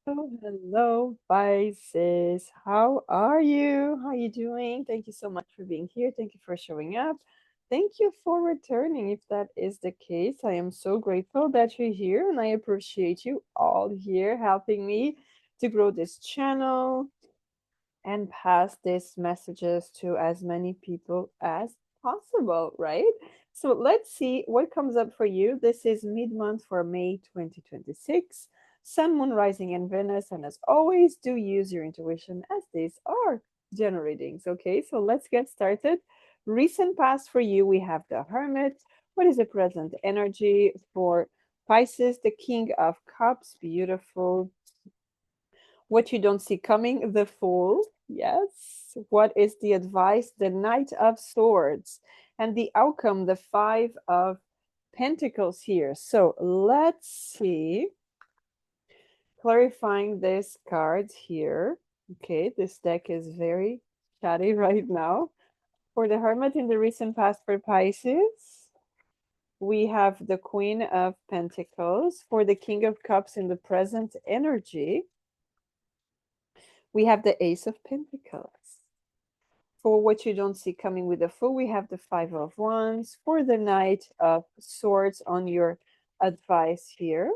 Hello, Pisces. How are you? How are you doing? Thank you so much for being here. Thank you for showing up. Thank you for returning. If that is the case, I am so grateful that you're here and I appreciate you all here helping me to grow this channel and pass these messages to as many people as possible, right? So let's see what comes up for you. This is mid month for May 2026. Sun, Moon, Rising, and Venus. And as always, do use your intuition as these are general readings. Okay, so let's get started. Recent past for you, we have the Hermit. What is the present energy for Pisces? The King of Cups, beautiful. What you don't see coming, the Fool. Yes. What is the advice? The Knight of Swords. And the outcome, the Five of Pentacles here. So let's see. Clarifying this card here. Okay, this deck is very chatty right now. For the Hermit in the recent past for Pisces, we have the Queen of Pentacles. For the King of Cups in the present energy, we have the Ace of Pentacles. For what you don't see coming with the Fool, we have the Five of Wands. For the Knight of Swords on your advice here.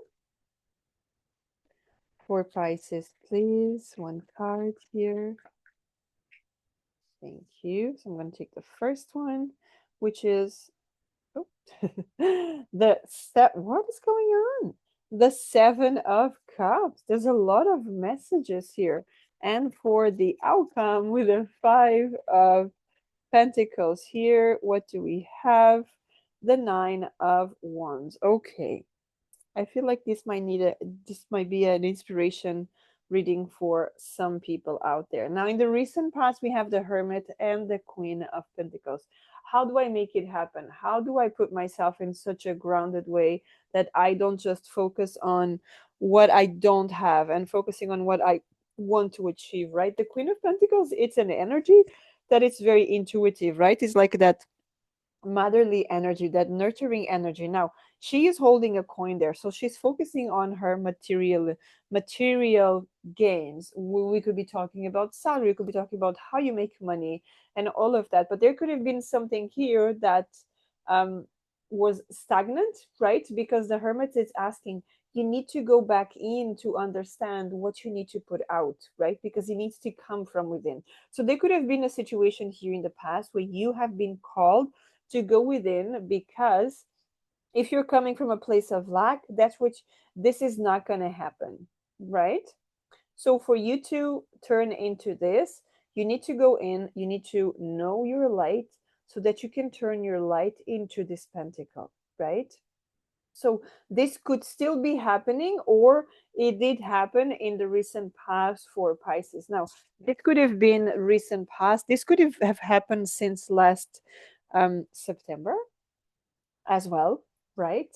For Pisces, please. One card here. Thank you. So I'm going to take the first one, which is oh, what is going on? The Seven of Cups. There's a lot of messages here. And for the outcome with the Five of Pentacles here, what do we have? The Nine of Wands. Okay. I feel like this might be an inspiration reading for some people out there. Now, in the recent past, we have the Hermit and the Queen of Pentacles. How do I make it happen? How do I put myself in such a grounded way that I don't just focus on what I don't have and focusing on what I want to achieve, right? The Queen of Pentacles, it's an energy that is very intuitive, right? It's like that motherly energy, that nurturing energy. Now, she is holding a coin there, so she's focusing on her material gains. We could be talking about salary, we could be talking about how you make money and all of that. But there could have been something here that um, was stagnant, right? Because the hermit is asking, you need to go back in to understand what you need to put out, right? Because it needs to come from within. So there could have been a situation here in the past where you have been called to go within, because if you're coming from a place of lack, that's which this is not going to happen, right? So for you to turn into this, you need to go in, you need to know your light so that you can turn your light into this pentacle, right? So this could still be happening, or it did happen in the recent past for Pisces. Now, this could have been recent past. This could have happened since last September as well, right?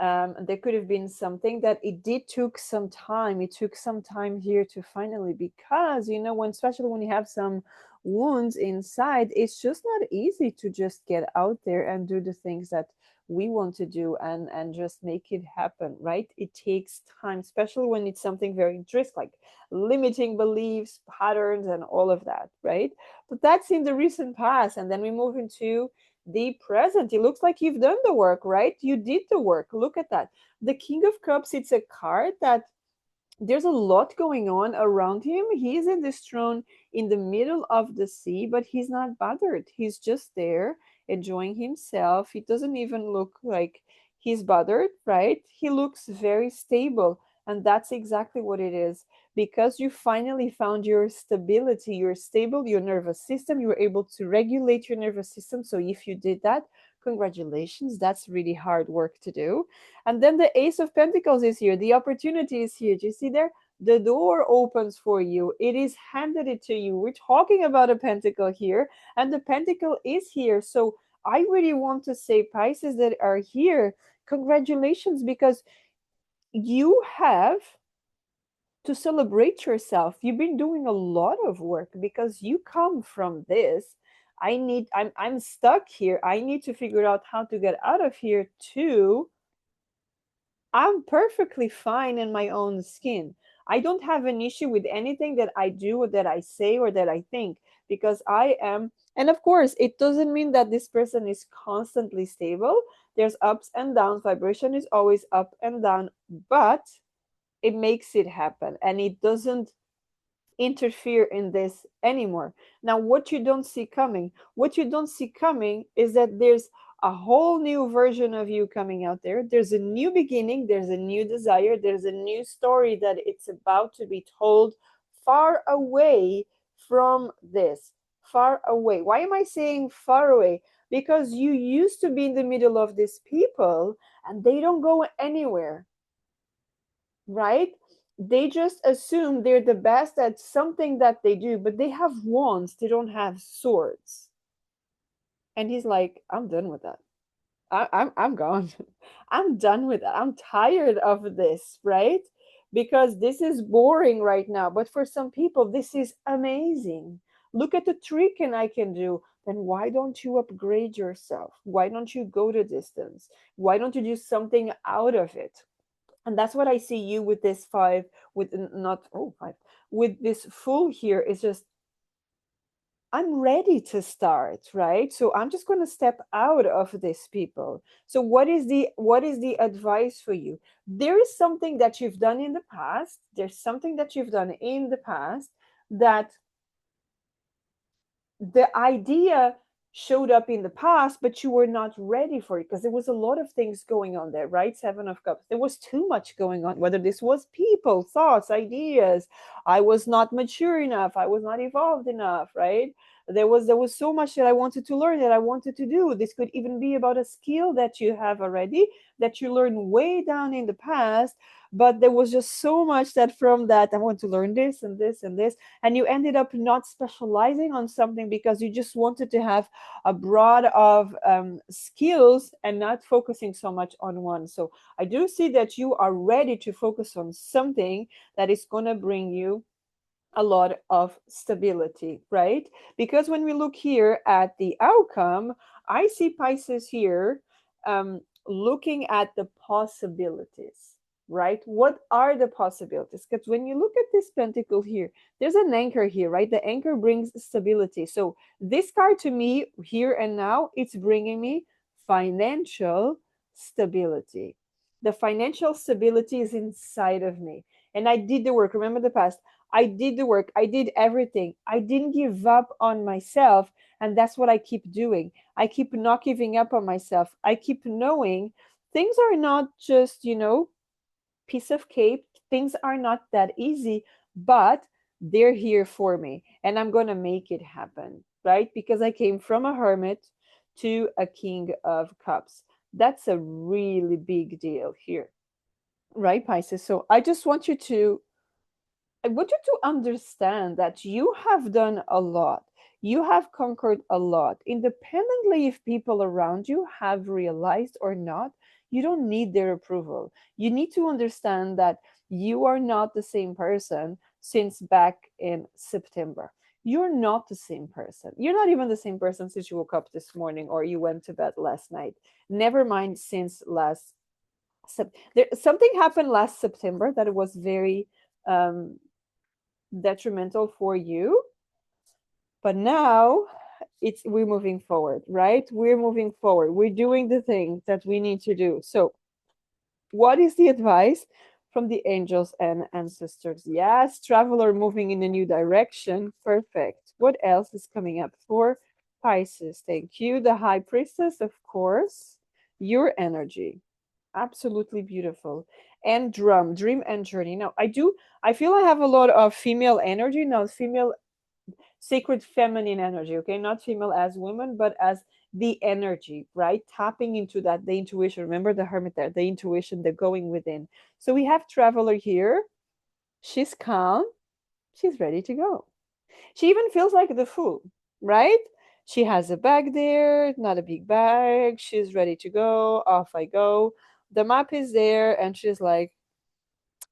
There could have been something that it did took some time. It took some time here to finally, because when, especially when you have some wounds inside, it's just not easy to just get out there and do the things that we want to do and just make it happen, right? It takes time, especially when it's something very intrinsic, like limiting beliefs, patterns, and all of that, right? But that's in the recent past, and then we move into the present. It looks like you've done the work, right? You did the work. Look at that. The King of Cups, it's a card that there's a lot going on around him. He's in this throne in the middle of the sea, but he's not bothered. He's just there enjoying himself. He doesn't even look like he's bothered, right? He looks very stable. And that's exactly what it is. Because you finally found your stability, you're stable, your nervous system, you were able to regulate your nervous system. So if you did that, congratulations. That's really hard work to do. And then the Ace of Pentacles is here. The opportunity is here. Do you see there? The door opens for you. It is handed it to you. We're talking about a pentacle here, and the pentacle is here. So I really want to say, Pisces that are here, congratulations, because you have to celebrate yourself. You've been doing a lot of work because you come from this. I'm stuck here. I need to figure out how to get out of here too. I'm perfectly fine in my own skin. I don't have an issue with anything that I do or that I say or that I think, because I am. And of course, it doesn't mean that this person is constantly stable. There's ups and downs. Vibration is always up and down, but it makes it happen and it doesn't interfere in this anymore. Now, what you don't see coming is that there's a whole new version of you coming out there. There's a new beginning, there's a new desire, there's a new story that it's about to be told far away from this. Far away. Why am I saying far away? Because you used to be in the middle of these people and they don't go anywhere, right? They just assume they're the best at something that they do, but they have wands, they don't have swords. And he's like, I'm done with that. I'm gone. I'm done with that. I'm tired of this, right? Because this is boring right now. But for some people, this is amazing. Look at the trick and I can do. Then why don't you upgrade yourself? Why don't you go the distance? Why don't you do something out of it? And that's what I see you with this five, with not oh five, with this full here is just I'm ready to start, right? So I'm just going to step out of this, people. So what is the advice for you? There is something that you've done in the past. There's something that you've done in the past that the idea showed up in the past, but you were not ready for it because there was a lot of things going on there, right? Seven of Cups. There was too much going on, whether this was people, thoughts, ideas. I was not mature enough. I was not evolved enough, right? There was so much that I wanted to learn, that I wanted to do. This could even be about a skill that you have already, that you learned way down in the past. But there was just so much that from that, I want to learn this and this and this, and you ended up not specializing on something because you just wanted to have a broad of skills and not focusing so much on one. So I do see that you are ready to focus on something that is going to bring you a lot of stability, right? Because when we look here at the outcome, I see Pisces here looking at the possibilities, right? What are the possibilities? Because when you look at this pentacle here, there's an anchor here, right? The anchor brings stability. So this card to me, here and now, it's bringing me financial stability. The financial stability is inside of me. And I did the work. Remember the past. I did the work. I did everything. I didn't give up on myself. And that's what I keep doing. I keep not giving up on myself. I keep knowing things are not just, piece of cake. Things are not that easy, but they're here for me. And I'm going to make it happen, right? Because I came from a hermit to a king of cups. That's a really big deal here, right, Pisces? So I want you to understand that you have done a lot. You have conquered a lot. Independently if people around you have realized or not, you don't need their approval. You need to understand that you are not the same person since back in September. You're not the same person. You're not even the same person since you woke up this morning or you went to bed last night. Never mind since something happened last September that was very um, detrimental for you, but now we're moving forward, right? We're moving forward, we're doing the things that we need to do. So what is the advice from the angels and ancestors? Yes, traveler moving in a new direction. Perfect. What else is coming up for Pisces? Thank you. The high priestess, of course. Your energy, absolutely beautiful. And dream and journey. Now I feel I have a lot of female energy now, female sacred feminine energy, okay? Not female as women, but as the energy, right? Tapping into that, the intuition. Remember the hermit there, the intuition, the going within. So we have traveler here. She's calm, she's ready to go. She even feels like the fool, right? She has a bag there, not a big bag. She's ready to go. Off I go. The map is there, and she's like,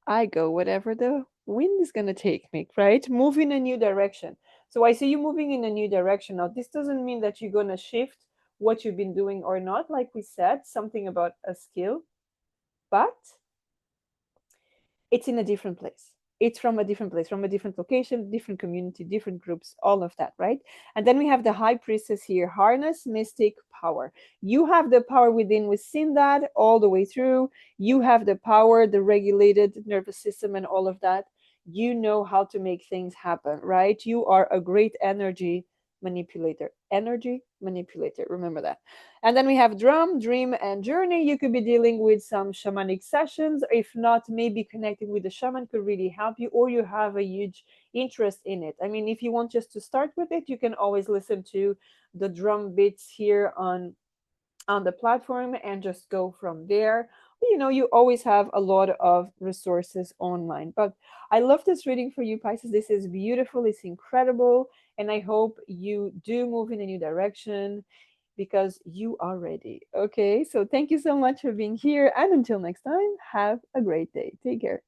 I go whatever the wind is going to take me, right? Move in a new direction. So I see you moving in a new direction. Now, this doesn't mean that you're going to shift what you've been doing or not. Like we said, something about a skill, but it's in a different place. It's from a different place, from a different location, different community, different groups, all of that, right? And then we have the high priestess here, harness mystic power. You have the power within. We've seen that all the way through. You have the power, the regulated nervous system, and all of that. You know how to make things happen, right? You are a great energy manipulator. Energy manipulator. Remember that. And then we have drum, dream, and journey. You could be dealing with some shamanic sessions. If not, maybe connecting with the shaman could really help you, or you have a huge interest in it. I mean, if you want just to start with it, you can always listen to the drum beats here on the platform and just go from there. You know, you always have a lot of resources online. But I love this reading for you, Pisces. This is beautiful, it's incredible, and I hope you do move in a new direction because you are ready. Okay, so thank you so much for being here, and until next time, have a great day. Take care.